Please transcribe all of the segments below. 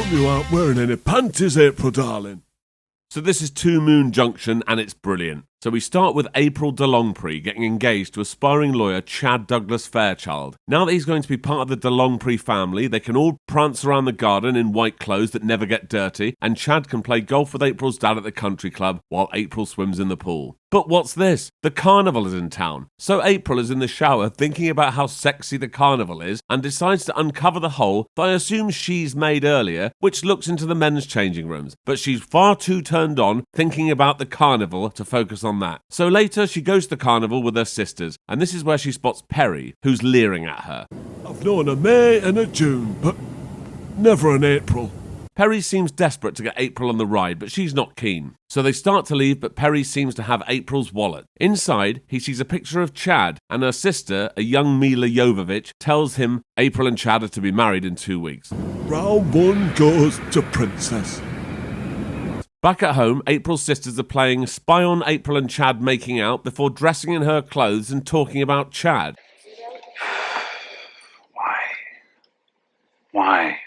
come you aren't wearing any panties, April, darling? So this is Moon Junction, and it's brilliant. So we start with April DeLongpre getting engaged to aspiring lawyer Chad Douglas Fairchild. Now that he's going to be part of the DeLongpre family, they can all prance around the garden in white clothes that never get dirty, and Chad can play golf with April's dad at the country club while April swims in the pool. But what's this? The carnival is in town. So April is in the shower thinking about how sexy the carnival is and decides to uncover the hole that I assume she's made earlier, which looks into the men's changing rooms. But she's far too turned on thinking about the carnival to focus on that. So later she goes to the carnival with her sisters, and this is where she spots Perry, who's leering at her. I've known a May and a June, but never an April. Perry seems desperate to get April on the ride, but she's not keen. So they start to leave, but Perry seems to have April's wallet. Inside, he sees a picture of Chad, and her sister, a young Milla Jovovich, tells him April and Chad are to be married in 2 weeks. Round one goes to Princess. Back at home, April's sisters are playing Spy on April and Chad making out before dressing in her clothes and talking about Chad. Why?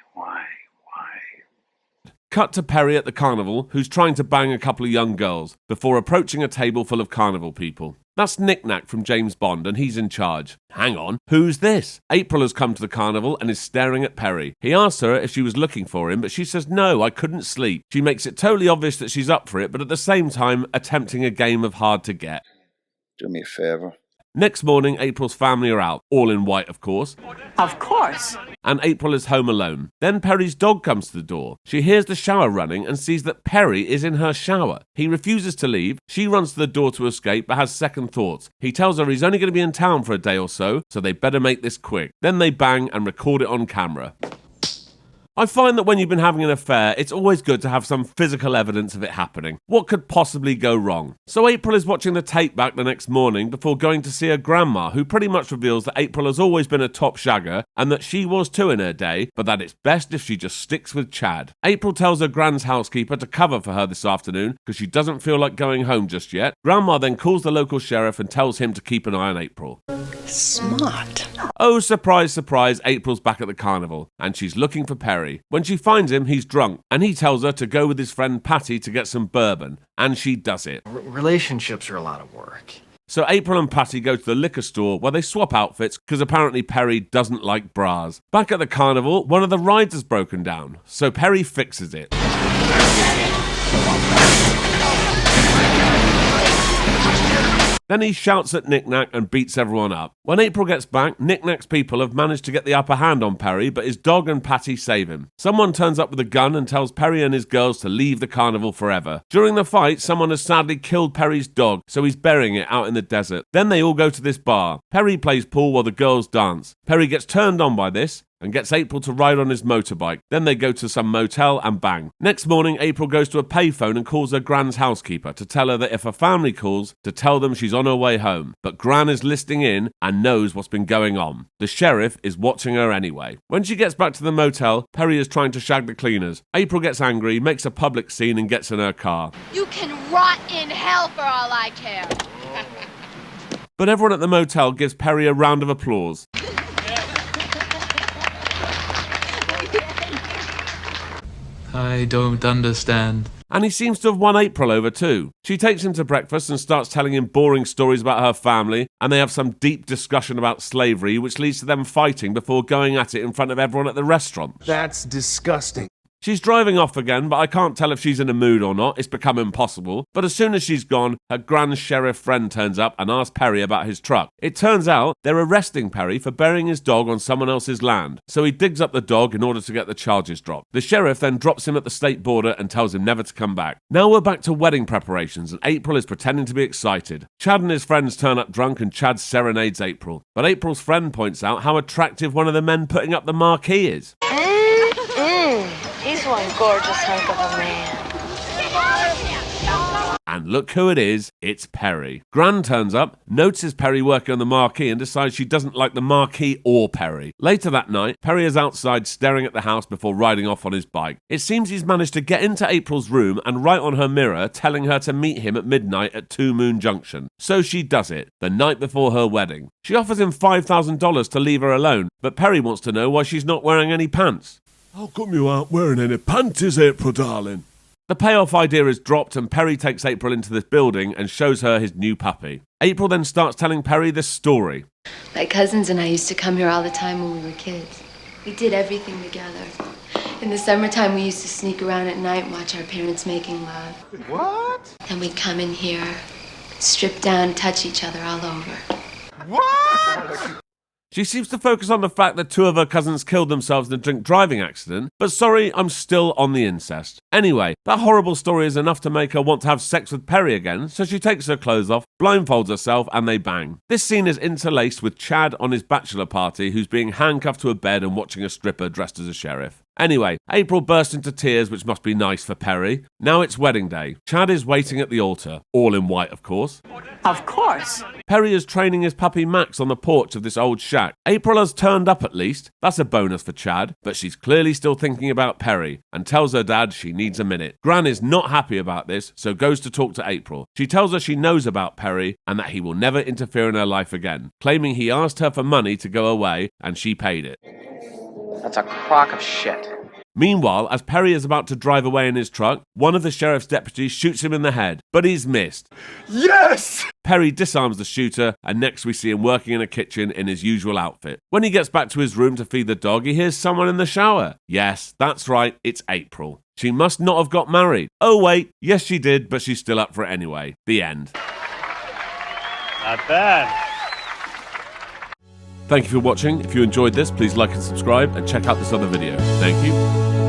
Cut to Perry at the carnival, who's trying to bang a couple of young girls, before approaching a table full of carnival people. That's Knick-Knack from James Bond, and he's in charge. Hang on, who's this? April has come to the carnival and is staring at Perry. He asks her if she was looking for him, but she says, no, I couldn't sleep. She makes it totally obvious that she's up for it, but at the same time, attempting a game of hard to get. Do me a favour. Next morning, April's family are out, all in white, of course. Of course. And April is home alone. Then Perry's dog comes to the door. She hears the shower running and sees that Perry is in her shower. He refuses to leave. She runs to the door to escape, but has second thoughts. He tells her he's only going to be in town for a day or so they better make this quick. Then they bang and record it on camera. I find that when you've been having an affair, it's always good to have some physical evidence of it happening. What could possibly go wrong? So April is watching the tape back the next morning before going to see her grandma, who pretty much reveals that April has always been a top shagger and that she was too in her day, but that it's best if she just sticks with Chad. April tells her grand's housekeeper to cover for her this afternoon because she doesn't feel like going home just yet. Grandma then calls the local sheriff and tells him to keep an eye on April. Smart. Oh, surprise, surprise, April's back at the carnival, and she's looking for Perry. When she finds him, he's drunk, and he tells her to go with his friend Patty to get some bourbon, and she does it. Relationships are a lot of work. So April and Patty go to the liquor store where they swap outfits because apparently Perry doesn't like bras. Back at the carnival, one of the rides has broken down, so Perry fixes it. Then he shouts at Knick-Knack and beats everyone up. When April gets back, Knick-Knack's people have managed to get the upper hand on Perry, but his dog and Patty save him. Someone turns up with a gun and tells Perry and his girls to leave the carnival forever. During the fight, someone has sadly killed Perry's dog, so he's burying it out in the desert. Then they all go to this bar. Perry plays pool while the girls dance. Perry gets turned on by this and gets April to ride on his motorbike. Then they go to some motel and bang. Next morning, April goes to a payphone and calls her Gran's housekeeper to tell her that if her family calls, to tell them she's on her way home. But Gran is listening in and knows what's been going on. The sheriff is watching her anyway. When she gets back to the motel, Perry is trying to shag the cleaners. April gets angry, makes a public scene and gets in her car. You can rot in hell for all I care. But everyone at the motel gives Perry a round of applause. I don't understand. And he seems to have won April over too. She takes him to breakfast and starts telling him boring stories about her family, and they have some deep discussion about slavery, which leads to them fighting before going at it in front of everyone at the restaurant. That's disgusting. She's driving off again, but I can't tell if she's in a mood or not. It's become impossible. But as soon as she's gone, her grand sheriff friend turns up and asks Perry about his truck. It turns out they're arresting Perry for burying his dog on someone else's land. So he digs up the dog in order to get the charges dropped. The sheriff then drops him at the state border and tells him never to come back. Now we're back to wedding preparations, and April is pretending to be excited. Chad and his friends turn up drunk and Chad serenades April. But April's friend points out how attractive one of the men putting up the marquee is. He's one gorgeous hunk of a man. And look who it is, it's Perry. Gran turns up, notices Perry working on the marquee and decides she doesn't like the marquee or Perry. Later that night, Perry is outside staring at the house before riding off on his bike. It seems he's managed to get into April's room and write on her mirror telling her to meet him at midnight at Moon Junction. So she does it, the night before her wedding. She offers him $5,000 to leave her alone, but Perry wants to know why she's not wearing any pants. How come you aren't wearing any panties, April, darling? The payoff idea is dropped and Perry takes April into this building and shows her his new puppy. April then starts telling Perry this story. My cousins and I used to come here all the time when we were kids. We did everything together. In the summertime, we used to sneak around at night and watch our parents making love. What? Then we'd come in here, strip down, touch each other all over. What? She seems to focus on the fact that two of her cousins killed themselves in a drink driving accident, but sorry, I'm still on the incest. Anyway, that horrible story is enough to make her want to have sex with Perry again, so she takes her clothes off, blindfolds herself, and they bang. This scene is interlaced with Chad on his bachelor party, who's being handcuffed to a bed and watching a stripper dressed as a sheriff. Anyway, April bursts into tears, which must be nice for Perry. Now it's wedding day. Chad is waiting at the altar, all in white, of course. Of course. Perry is training his puppy Max on the porch of this old shack. April has turned up at least. That's a bonus for Chad, but she's clearly still thinking about Perry and tells her dad she needs a minute. Gran is not happy about this, so goes to talk to April. She tells her she knows about Perry and that he will never interfere in her life again, claiming he asked her for money to go away and she paid it. That's a crock of shit. Meanwhile, as Perry is about to drive away in his truck, one of the sheriff's deputies shoots him in the head, but he's missed. Yes! Perry disarms the shooter, and next we see him working in a kitchen in his usual outfit. When he gets back to his room to feed the dog, he hears someone in the shower. Yes, that's right, it's April. She must not have got married. Oh wait, yes she did, but she's still up for it anyway. The end. Not bad. Thank you for watching. If you enjoyed this, please like and subscribe and check out this other video. Thank you.